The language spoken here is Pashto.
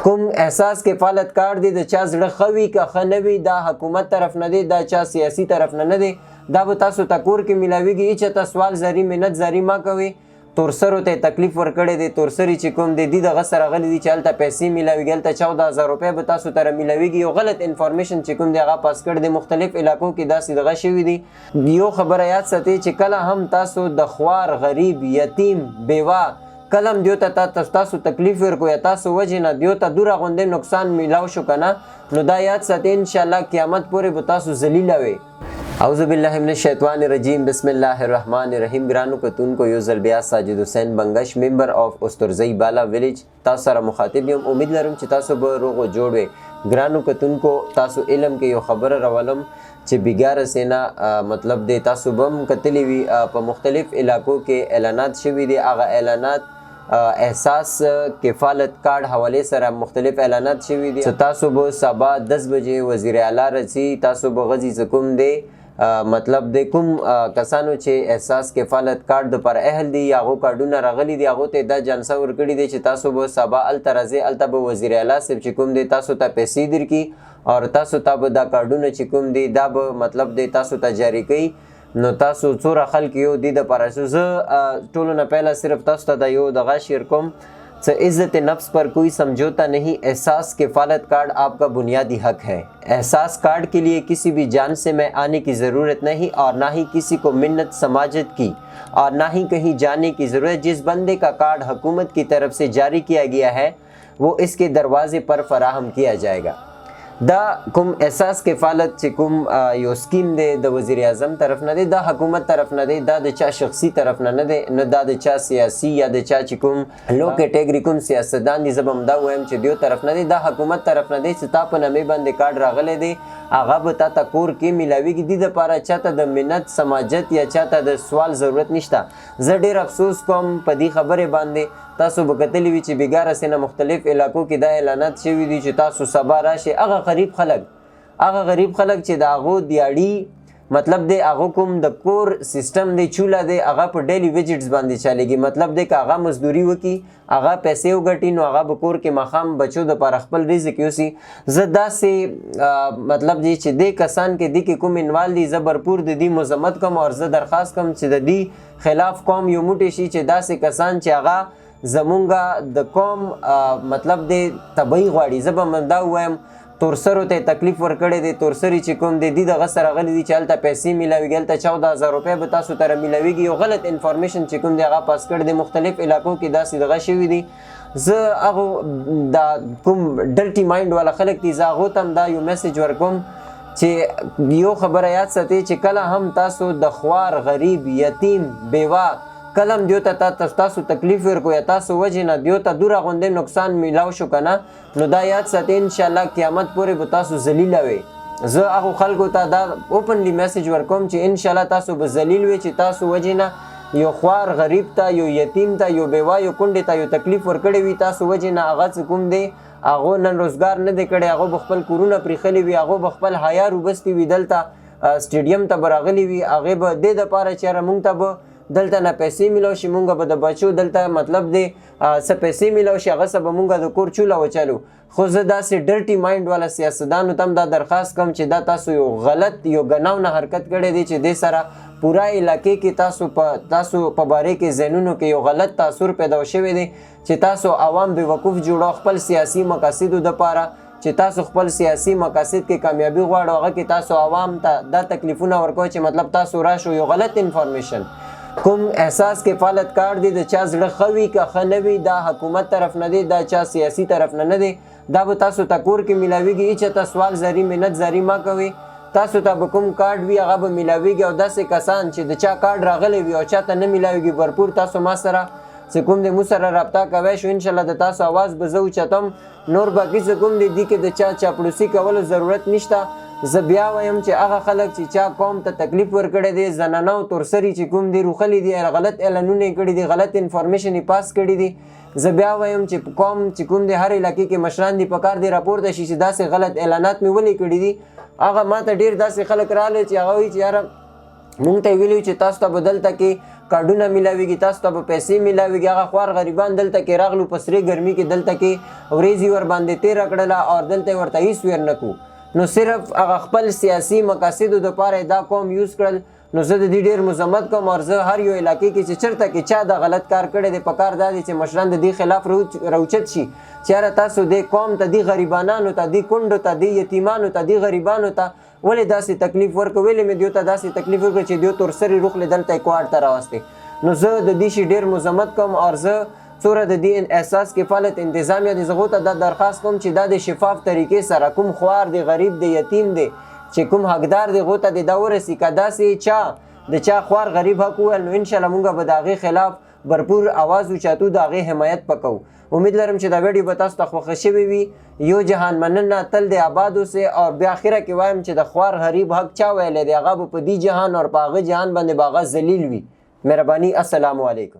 کوم احساس کفالت کارت دی د چا زړه ښه وي که ښه نه وي دا حکومت طرف نه دی دا چا سیاسي طرف نه دی دا به تاسو ته کور کې میلاویږي هېچاته سوال زری منت زری مه کوئ تورسرو ته تکلیف ورکړی دی تورسري چې کوم دی دي دغه سره غلی دي چې هلته پیسې میلاویږي هلته 14,000 روپۍ به تاسو ته رامیلاویږي یو غلط انفارمیشن چې کوم دی هغه پاس کړی دی مختلف علاقو کې داسې دغه شوي دي یو خبره یاد ساتئ چې کله هم تاسو د خوار غریب یتیم بیوه کله هم دیو ته تاسو تکلیف ورکو یا تاسو وجې نه دیو ته دوره غوندې نقصان میلاو شو که نه نو دا یاد ساتئ انشاءالله قیامت پورې به تاسو ذلیله وئ اعوذ باللہ من الشیطان الرجیم بسم اللہ الرحمن الرحیم گرانو کتونکو یو ځل بیا ساجد حسین بنگش ممبر آف استرزی بالا ویلیج تاسو سره مخاطب یم امید لرم چې تاسو به روغ و جوړ وئ ګرانو کتونکو تاسو علم کې یو خبره راولم چې بیګاره سینا مطلب دی تاسو به هم کتلی وي په مختلف علاقو کې اعلانات شوي دي هغه اعلانات احساس کفالت کارت حواله سره مختلف اعلانات شوي دي تاسو به سبا 10 بجې وزیر اعلی رسی تاسو به غزي کوم دی مطلب د کوم کسانو چې احساس کفالت کارت د پر اهل دي هغو کارډونه راغلي دي هغو ته دا جانسه ورکړي دي چې تاسو به سبا هلته راځئ هلته به وزیر اعلی صاحب چې کوم دی تاسو ته پیسې درکړي او تاسو ته به دا کارډونه چې کوم دی دا به مطلب دی تاسو ته جاری کوي نو تاسو څوره خلک یو دي د پاره زه ټولو نه پهله صرف تاسو ته د یو دغه شیر کوم عزت نفس पर कोई समझौता नहीं एहसास कफालत कार्ड आपका बुनियादी हक है एहसास कार्ड के लिए किसी भी जान से मैं आने की ज़रूरत नहीं और ना ही किसी को मिन्नत समाजत की और ना ही कहीं जाने की ज़रूरत जिस बंदे का कार्ड हुकूमत की तरफ से जारी किया गया है वो इसके दरवाजे पर फराहम किया जाएगा دا کوم احساس کفالت چې کوم یو سکیم دی د وزیر اعظم طرف نه دی دا حکومت طرف نه دی دا د چا شخصي طرف نه دی نه دا د چا سیاسي یا د چا چې کوم لو کیټګری کوم سیاستدان دي زه به همدا ووایم چې دیو طرف نه دی دا حکومت طرف نه دی چې تا په نامې باندې کارډ راغلی دی هغه به تا ته کور کې میلاویږي دې دپاره چاته د منت سماجت یا چاته د سوال ضرورت نشته زه ډېر افسوس کوم په دې خبرې باندې تاسو به کتلی وي چې بیګاره سینه مختلف علاقو کې دا اعلانات شوي دي چې تاسو سبا راشئ هغه غریب خلک چې د هغو دیاړي مطلب دی هغه کوم د کور سیستم دی چوله دی هغه په ډیلی ویجټس باندې چلیږي مطلب دی که هغه مزدوري وکړي هغه پیسې وګټي نو هغه به کور کې ماښام بچو دپاره خپل رزق یوسي زه داسې مطلب دی چې دې کسان کې دې کې کوم انوال دي زه برپور د دې مذمت کوم او زه درخواست کوم چې د دې خلاف قوم یو موټی شي چې داسې کسان چې هغه زمونږ د قوم مطلب دی تبعی غواړي زه به همدا ووایم تورسرو ته تکلیف ورکړی دی تورسري چې کوم دی دغه سره غلی دي چې هلته پیسې میلاویږي هلته 14,000 روپۍ به تاسو ته رامیلاویږي یو غلط انفارمیشن چې کوم دی هغه پاس کړی دی مختلف علاقو کې داسې دغه شوي دي زه هغو دا کوم ډرټي مایند والا خلک دي زه هغو ته هم دا یو میسج ورکوم چې یو خبره یاد ساتئ چې کله هم تاسو د خوار غریب یتیم بیوه کلم دیو ته تاسو تکلیف ورکو یا تاسو وجې نه دیو ته دوره غوندې نقصان میلاو شو که نه نو دا یاد ساتئ انشاءالله قیامت پورې به تاسو ذلیله وئ زه هغو خلکو ته دا اوپنلی میسج ورکوم چې انشاءالله تاسو به ذلیل وئ چې تاسو وجې نه یو خوار غریب ته یو یتیم ته یو بیوه یو کونډې ته یو تکلیف ورکړی وي تاسو وجې نه هغه څه کوم دی هغو نن روزګار نه دی کړی هغو به خپل کورونه پرېښلي وي هغو به خپل حیا روبستې وي دلته سټیډیم ته به راغلي وي هغې به دې دپاره چې یاره مونږ ته به دلته نه پیسې میلاو شي مونږ به د بچو دلته مطلب دی څه پیسې میلاو شي هغه څه به مونږ د کور چوله وچلو خو زه داسې ډرټي مایند والا سیاستدانو ته هم دا درخواست کوم چې دا تاسو یو غلط یو ګناونه حرکت کړی دی چې دې سره پورا علاقې کې تاسو په باره کې ذهنونو کې یو غلط تاثر پیدا شوی دی چې تاسو عوام بېوقوف جوړو خپل سیاسي مقاصدو دپاره چې تاسو خپل سیاسي مقاصد کې کامیابي غواړو هغه کې تاسو عوام ته دا تکلیفونه ورکوئ چې مطلب تاسو راشو یو غلط انفارمیشن کوم احساس کفالت کارت دی د چا زړه ښه وي که ښه نه وي دا حکومت طرف نه دی دا چا سیاسي طرف نه دی دا به تاسو ته کور کې میلاویږي هېچاته سوال زری منت زری مه کوئ تاسو ته به کوم کارت وي هغه به میلاویږي او داسې کسان چې د چا کارت راغلی وي او چاته نه میلاویږي برپور تاسو ما سره چې کوم دی مو سره رابطه کوی شو انشاءالله د تاسو اواز به زه اوچتم نور باقي څه کوم دی دې کې د چا چاپلوسي کولو ضرورت نشته زه بیا وایم چې هغه خلک چې چا قوم ته تکلیف ورکړی دی زنانه او تورسري چې کوم دی روښلي دي غلط اعلانونه یې کړي دي غلط انفارمیشن یې پاس کړي دي زه بیا وایم چې قوم چې کوم دی هر علاقې کې مشران دي پکار دی راپورته شي چې داسې غلط اعلانات مې ولې کړي دي هغه ما ته ډېر داسې خلک راغلی چې هغه وایي چې یاره مونږ ته یې ویلي چې تاسو ته به دلته کې کارډونه میلاویږي، تاسو ته به پیسې میلاویږي. هغه خوار غریبان دلته کې راغلو په سرې ګرمي کې، دلته کې ورېځې ورباندې تېره کړله او دلته ورته هېڅ ویر نه کوو. نو صرف هغه خپل سیاسي مقاصدو دپاره دا قوم یوز کړل. نو زه د دې ډېر مذمت کوم او زه هر یو علاقې کې چې چېرته کې چا دا غلط کار کړی دی، پکار دا دی چې مشران د دې خلاف راوچت شي چې یاره تاسو دې قوم ته، دې غریبانانو ته، دې کونډو ته، دې یتیمانو ته، دې غریبانو ته ولې داسې تکلیف ورکړو، ولې مې دیو ته داسې تکلیف ورکړو چې دیو تورسرې روخلې دلته یې کوهاټ ته راوستې. نو زه د دې شي ډېر مذمت کوم او زه څومره د دې احساس کفالت انتظامیه دي، زه هغو ته دا درخواست کوم چې دا د شفاف طریقې سره کوم خوار دی، غریب دی، یتیم دی، چې کوم حقدار دی، هغو ته دې دا ورسي. که داسې چا د چا خوار غریب حق وویل نو انشاءالله مونږ به د هغې خلاف भरपूर आवाज़ اوچاتو د هغې حمایت پکو. امید لرم چې دا ویډیو به تاسو ته خوښه شوې وي. یو جهان مننه، تل دې آباد اوسئ. او بیا اخره کې وایم چې د خوار غریب حق چا ویلی دی، هغه به په دې جهان او په هغه جهان باندې به هغه ذلیل وي. مهرباني. السلام علیکم.